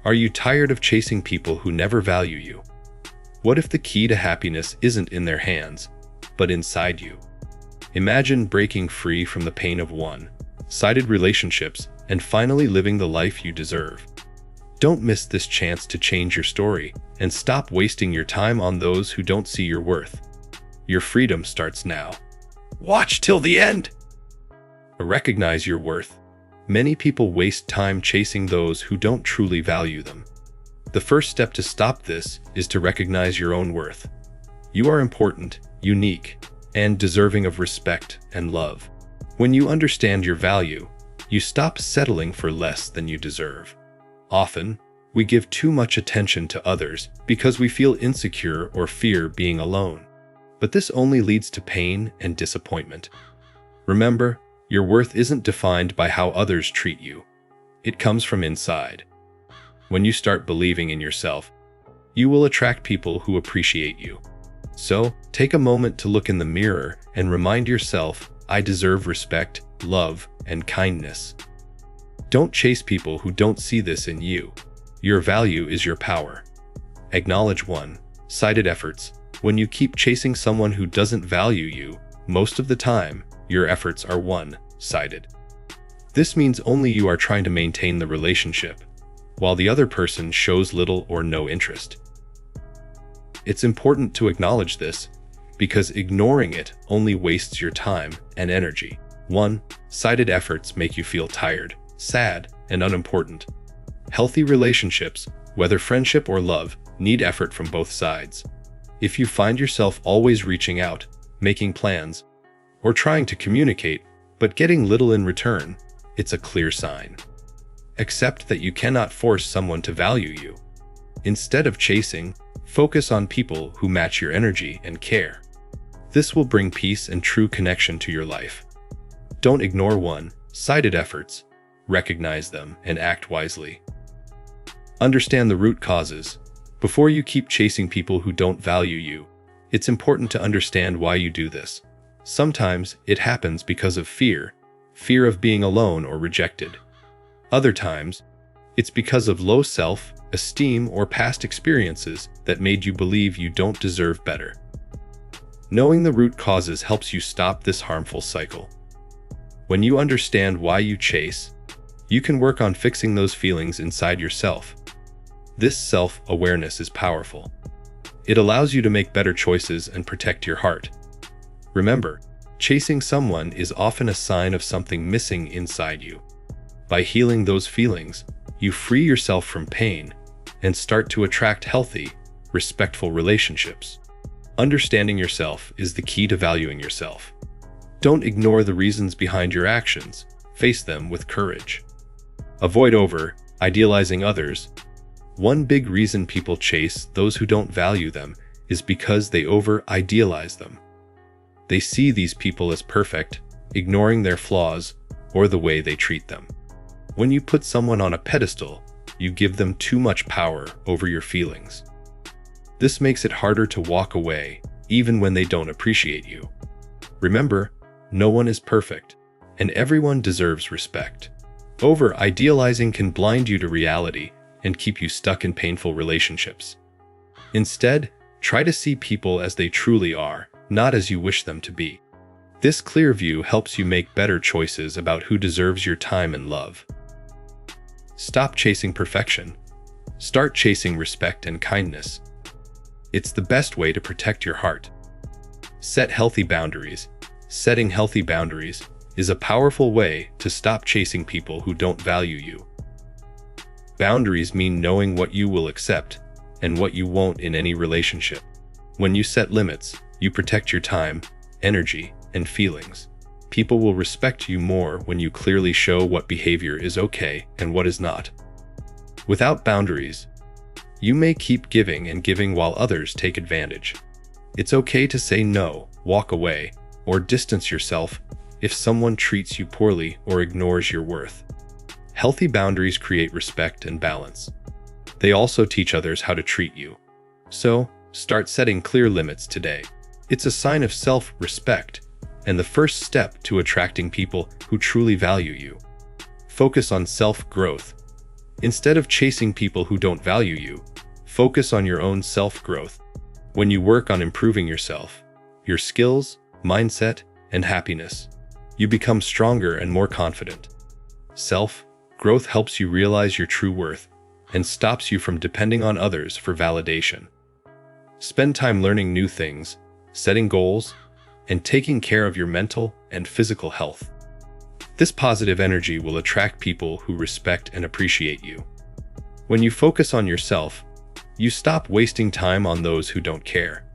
Are you tired of chasing people who never value you? What if the key to happiness isn't in their hands, but inside you? Imagine breaking free from the pain of one-sided relationships and finally living the life you deserve. Don't miss this chance to change your story and stop wasting your time on those who don't see your worth. Your freedom starts now. Watch till the end! Recognize your worth. Many people waste time chasing those who don't truly value them. The first step to stop this is to recognize your own worth. You are important, unique, and deserving of respect and love. When you understand your value, you stop settling for less than you deserve. Often, we give too much attention to others because we feel insecure or fear being alone. But this only leads to pain and disappointment. Remember, your worth isn't defined by how others treat you. It comes from inside. When you start believing in yourself, you will attract people who appreciate you. So, take a moment to look in the mirror and remind yourself, I deserve respect, love, and kindness. Don't chase people who don't see this in you. Your value is your power. Acknowledge one-sided efforts. When you keep chasing someone who doesn't value you, most of the time, your efforts are one-sided. This means only you are trying to maintain the relationship, while the other person shows little or no interest. It's important to acknowledge this, because ignoring it only wastes your time and energy. One-sided efforts make you feel tired, sad, and unimportant. Healthy relationships, whether friendship or love, need effort from both sides. If you find yourself always reaching out, making plans, or trying to communicate, but getting little in return, it's a clear sign. Accept that you cannot force someone to value you. Instead of chasing, focus on people who match your energy and care. This will bring peace and true connection to your life. Don't ignore one-sided efforts. Recognize them and act wisely. Understand the root causes. Before you keep chasing people who don't value you, it's important to understand why you do this. Sometimes it happens because of fear of being alone or rejected. Other times, it's because of low self-esteem or past experiences that made you believe you don't deserve better. Knowing the root causes helps you stop this harmful cycle. When you understand why you chase, you can work on fixing those feelings inside yourself. This self-awareness is powerful. It allows you to make better choices and protect your heart. Remember, chasing someone is often a sign of something missing inside you. By healing those feelings, you free yourself from pain and start to attract healthy, respectful relationships. Understanding yourself is the key to valuing yourself. Don't ignore the reasons behind your actions. Face them with courage. Avoid over-idealizing others. One big reason people chase those who don't value them is because they over-idealize them. They see these people as perfect, ignoring their flaws or the way they treat them. When you put someone on a pedestal, you give them too much power over your feelings. This makes it harder to walk away, even when they don't appreciate you. Remember, no one is perfect, and everyone deserves respect. Over-idealizing can blind you to reality and keep you stuck in painful relationships. Instead, try to see people as they truly are, not as you wish them to be. This clear view helps you make better choices about who deserves your time and love. Stop chasing perfection. Start chasing respect and kindness. It's the best way to protect your heart. Set healthy boundaries. Setting healthy boundaries is a powerful way to stop chasing people who don't value you. Boundaries mean knowing what you will accept and what you won't in any relationship. When you set limits, you protect your time, energy, and feelings. People will respect you more when you clearly show what behavior is okay and what is not. Without boundaries, you may keep giving and giving while others take advantage. It's okay to say no, walk away, or distance yourself if someone treats you poorly or ignores your worth. Healthy boundaries create respect and balance. They also teach others how to treat you. So, start setting clear limits today. It's a sign of self-respect and the first step to attracting people who truly value you. Focus on self-growth. Instead of chasing people who don't value you, focus on your own self-growth. When you work on improving yourself, your skills, mindset, and happiness, you become stronger and more confident. Self-growth helps you realize your true worth and stops you from depending on others for validation. Spend time learning new things, setting goals, and taking care of your mental and physical health. This positive energy will attract people who respect and appreciate you. When you focus on yourself, you stop wasting time on those who don't care.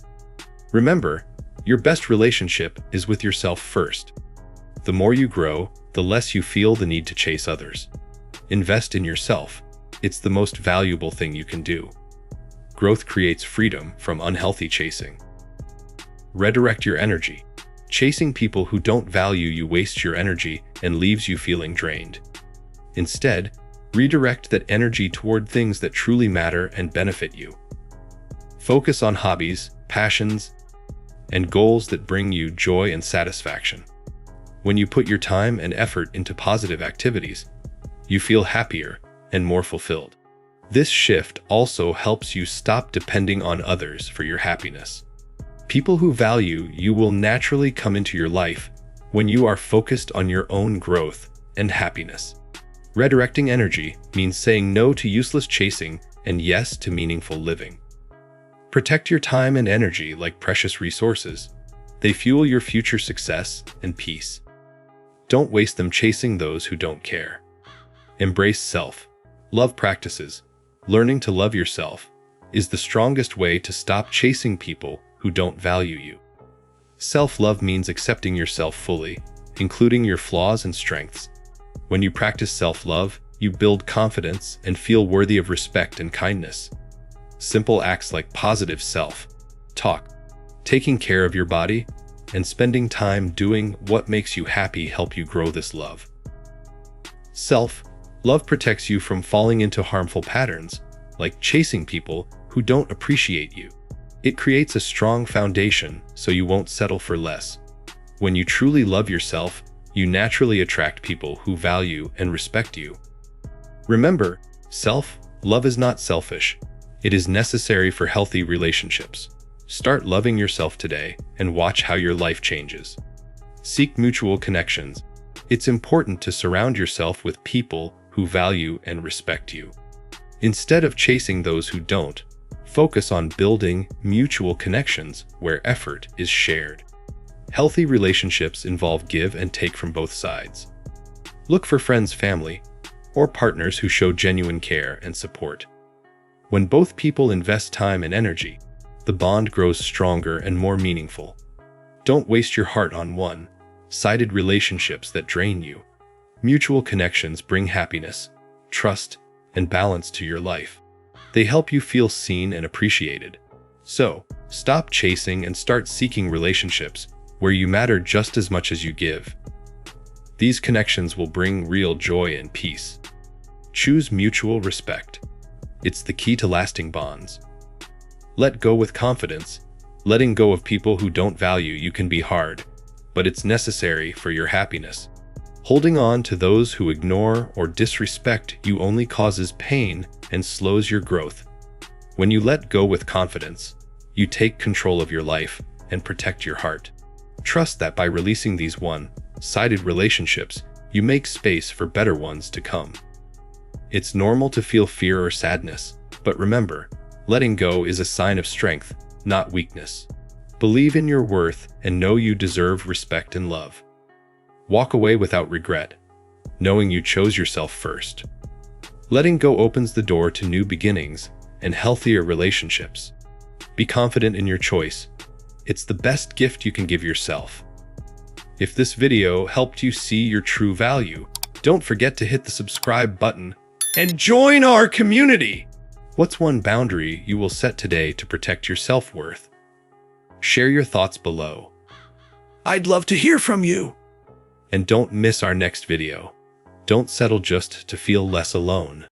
Remember, your best relationship is with yourself first. The more you grow, the less you feel the need to chase others. Invest in yourself. It's the most valuable thing you can do. Growth creates freedom from unhealthy chasing. Redirect your energy. Chasing people who don't value you wastes your energy and leaves you feeling drained. Instead, redirect that energy toward things that truly matter and benefit you. Focus on hobbies, passions, and goals that bring you joy and satisfaction. When you put your time and effort into positive activities, you feel happier and more fulfilled. This shift also helps you stop depending on others for your happiness. People who value you will naturally come into your life when you are focused on your own growth and happiness. Redirecting energy means saying no to useless chasing and yes to meaningful living. Protect your time and energy like precious resources. They fuel your future success and peace. Don't waste them chasing those who don't care. Embrace self-love practices. Learning to love yourself is the strongest way to stop chasing people who don't value you. Self-love means accepting yourself fully, including your flaws and strengths. When you practice self-love, you build confidence and feel worthy of respect and kindness. Simple acts like positive self-talk, taking care of your body, and spending time doing what makes you happy help you grow this love. Self-love protects you from falling into harmful patterns, like chasing people who don't appreciate you. It creates a strong foundation so you won't settle for less. When you truly love yourself, you naturally attract people who value and respect you. Remember, self-love is not selfish. It is necessary for healthy relationships. Start loving yourself today and watch how your life changes. Seek mutual connections. It's important to surround yourself with people who value and respect you. Instead of chasing those who don't, focus on building mutual connections where effort is shared. Healthy relationships involve give and take from both sides. Look for friends, family, or partners who show genuine care and support. When both people invest time and energy, the bond grows stronger and more meaningful. Don't waste your heart on one-sided relationships that drain you. Mutual connections bring happiness, trust, and balance to your life. They help you feel seen and appreciated. So, stop chasing and start seeking relationships where you matter just as much as you give. These connections will bring real joy and peace. Choose mutual respect. It's the key to lasting bonds. Let go with confidence. Letting go of people who don't value you can be hard, but it's necessary for your happiness. Holding on to those who ignore or disrespect you only causes pain and slows your growth. When you let go with confidence, you take control of your life and protect your heart. Trust that by releasing these one-sided relationships, you make space for better ones to come. It's normal to feel fear or sadness, but remember, letting go is a sign of strength, not weakness. Believe in your worth and know you deserve respect and love. Walk away without regret, knowing you chose yourself first. Letting go opens the door to new beginnings and healthier relationships. Be confident in your choice. It's the best gift you can give yourself. If this video helped you see your true value, don't forget to hit the subscribe button and join our community. What's one boundary you will set today to protect your self-worth? Share your thoughts below. I'd love to hear from you. And don't miss our next video. Don't settle just to feel less alone.